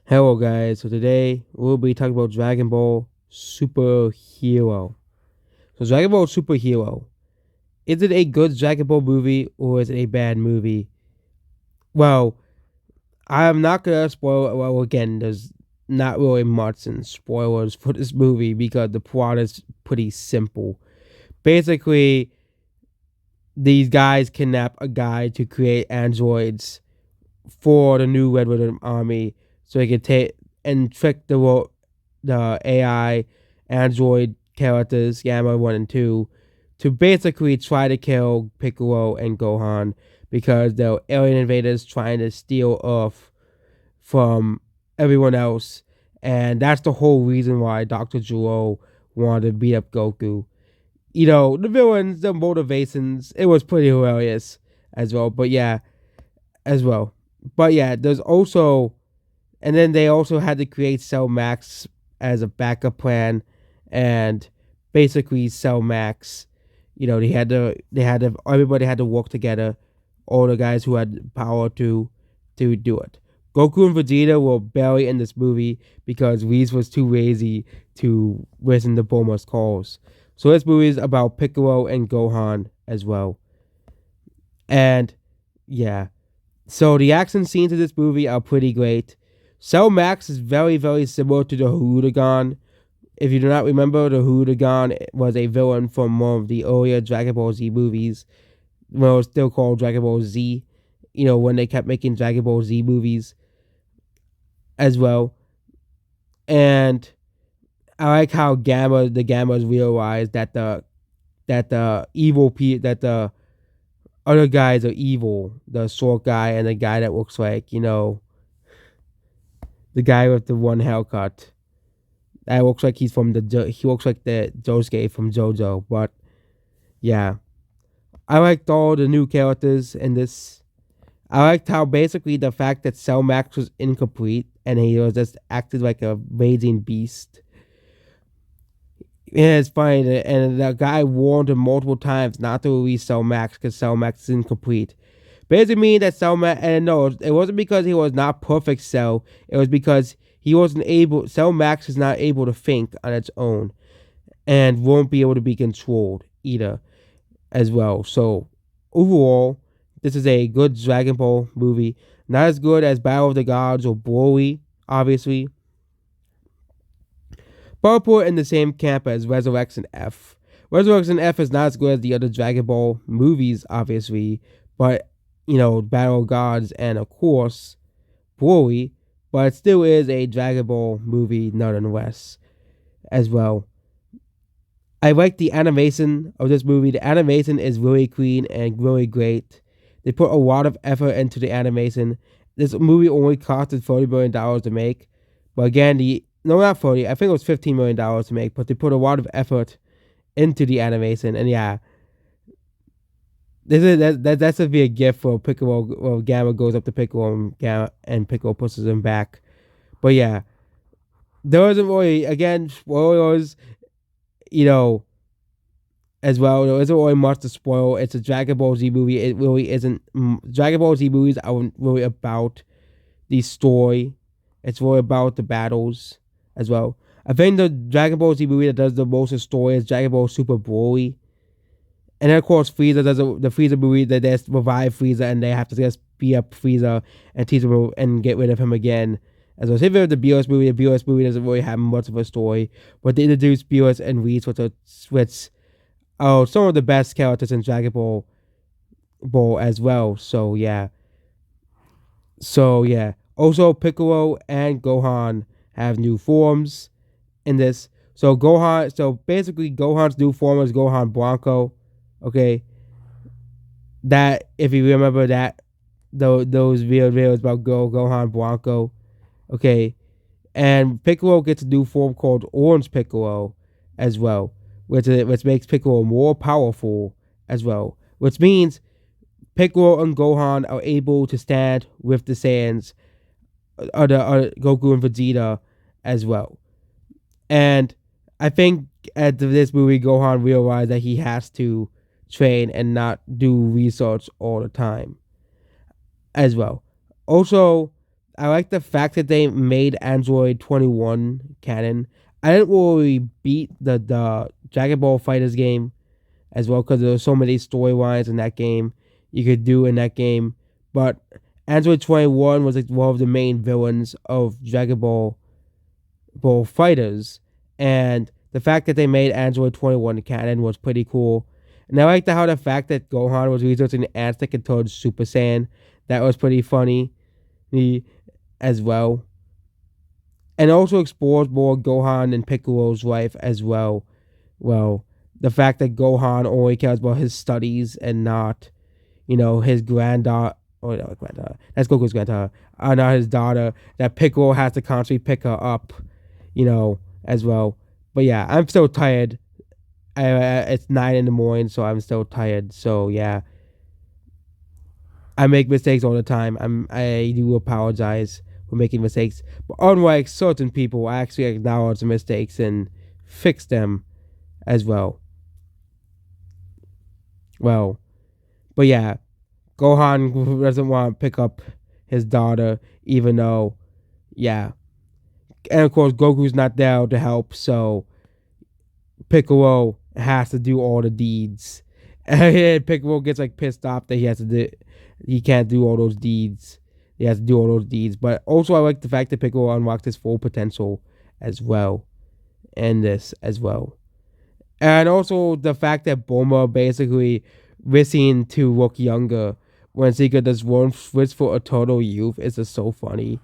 Hello, guys. So today we'll be talking about Dragon Ball Superhero. So Dragon Ball Superhero. Is it a good Dragon Ball movie or is it a bad movie? Well, I'm not gonna spoil. Well, again, there's not really much in spoilers for this movie because the plot is pretty simple. Basically, these guys kidnap a guy to create androids for the new Red Ribbon Army, so they can take and trick the AI android characters Gamma 1 and 2 to basically try to kill Piccolo and Gohan because they're alien invaders trying to steal Earth from everyone else. And that's the whole reason why Dr. Gero wanted to beat up Goku. The villains, the motivations, it was pretty hilarious as well. But yeah, as well. But yeah, there's also, and then they also had to create Cell Max as a backup plan, and basically Cell Max. Everybody had to work together, all the guys who had power to do it. Goku and Vegeta were barely in this movie because Whis was too lazy to listen to Bulma's calls. So this movie is about Piccolo and Gohan as well. And yeah, so the action scenes of this movie are pretty great. Cell Max is very, very similar to the Hirudegan. If you do not remember, the Hirudegan was a villain from one of the earlier Dragon Ball Z movies, when it was still called Dragon Ball Z. When they kept making Dragon Ball Z movies as well. And I like how the Gammas realized that the other guys are evil. The short guy and the guy that looks like, the guy with the one haircut. That looks like he looks like the Josuke from JoJo. But yeah, I liked all the new characters in this. I liked how basically the fact that Cell Max was incomplete and he was just acted like a raging beast. Yeah, it's funny, and the guy warned him multiple times not to release Cell Max because Cell Max is incomplete. Basically, mean that Cell Max, and no, it wasn't because he was not perfect Cell. It was because he wasn't able. Cell Max is not able to think on its own, and won't be able to be controlled either, as well. So overall, this is a good Dragon Ball movie. Not as good as Battle of the Gods or Broly, obviously, but put in the same camp as Resurrection F. Resurrection F is not as good as the other Dragon Ball movies, obviously, but Battle of Gods and of course Broly, but it still is a Dragon Ball movie nonetheless as well. I like the animation of this movie. The animation is really clean and really great. They put a lot of effort into the animation. This movie only costed $40 million to make, but again, not 40. I think it was $15 million to make, but they put a lot of effort into the animation. And yeah, that's to be a gift for Piccolo. Well, Gamma goes up to Piccolo and Piccolo pushes him back. But yeah, there wasn't really, again, spoilers. You know, as well. There isn't really much to spoil. It's a Dragon Ball Z movie. It really isn't. Dragon Ball Z movies aren't really about the story. It's really about the battles as well. I think the Dragon Ball Z movie that does the most of story is Dragon Ball Super Broly. And then of course Frieza does the Frieza movie that they revive Frieza and they have to just beat up Frieza and teach him and get rid of him again. As well, same with the BOS movie. The BOS movie doesn't really have much of a story, but they introduce BOS and Whis, which some of the best characters in Dragon Ball as well. So yeah. So yeah. Also, Piccolo and Gohan have new forms in this. So basically, Gohan's new form is Gohan Blanco. Okay, that if you remember that those videos about Gohan Blanco. Okay, and Piccolo gets a new form called Orange Piccolo as well, which makes Piccolo more powerful as well. Which means Piccolo and Gohan are able to stand with the Saiyans, other Goku and Vegeta as well. And I think at this movie, Gohan realized that he has to train and not do research all the time as well. Also, I like the fact that they made Android 21 canon. I didn't really beat the Dragon Ball Fighters game as well because there were so many storylines in that game you could do in that game. But Android 21 was like one of the main villains of Dragon Ball Fighters, and the fact that they made Android 21 canon was pretty cool. And I liked how the fact that Gohan was researching Aztec and towards Super Saiyan, that was pretty funny as well. And also explores more Gohan and Piccolo's life as well. Well, the fact that Gohan only cares about his studies and not, his granddaughter. Oh, no, granddaughter. That's Goku's granddaughter. Not his daughter. That Piccolo has to constantly pick her up, as well. But yeah, I'm still tired. It's 9 in the morning, so I'm still tired. So yeah, I make mistakes all the time. I do apologize for making mistakes, but unlike certain people, I actually acknowledge the mistakes and fix them as well. Well, but yeah, Gohan doesn't want to pick up his daughter, even though, yeah, and of course Goku's not there to help, so Piccolo has to do all the deeds. And Piccolo gets like pissed off that he can't do all those deeds. He has to do all those deeds. But also I like the fact that Piccolo unlocked his full potential as well. In this as well. And also the fact that Bulma basically wishing to look younger when Zika does one wish for eternal youth is just so funny.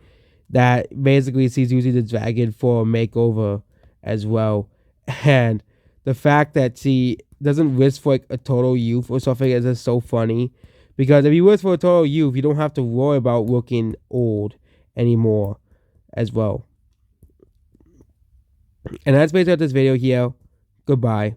That basically she's using the dragon for a makeover as well. And the fact that she doesn't wish for like a total youth or something is just so funny. Because if you wish for a total youth, you don't have to worry about looking old anymore as well. And that's basically this video here. Goodbye.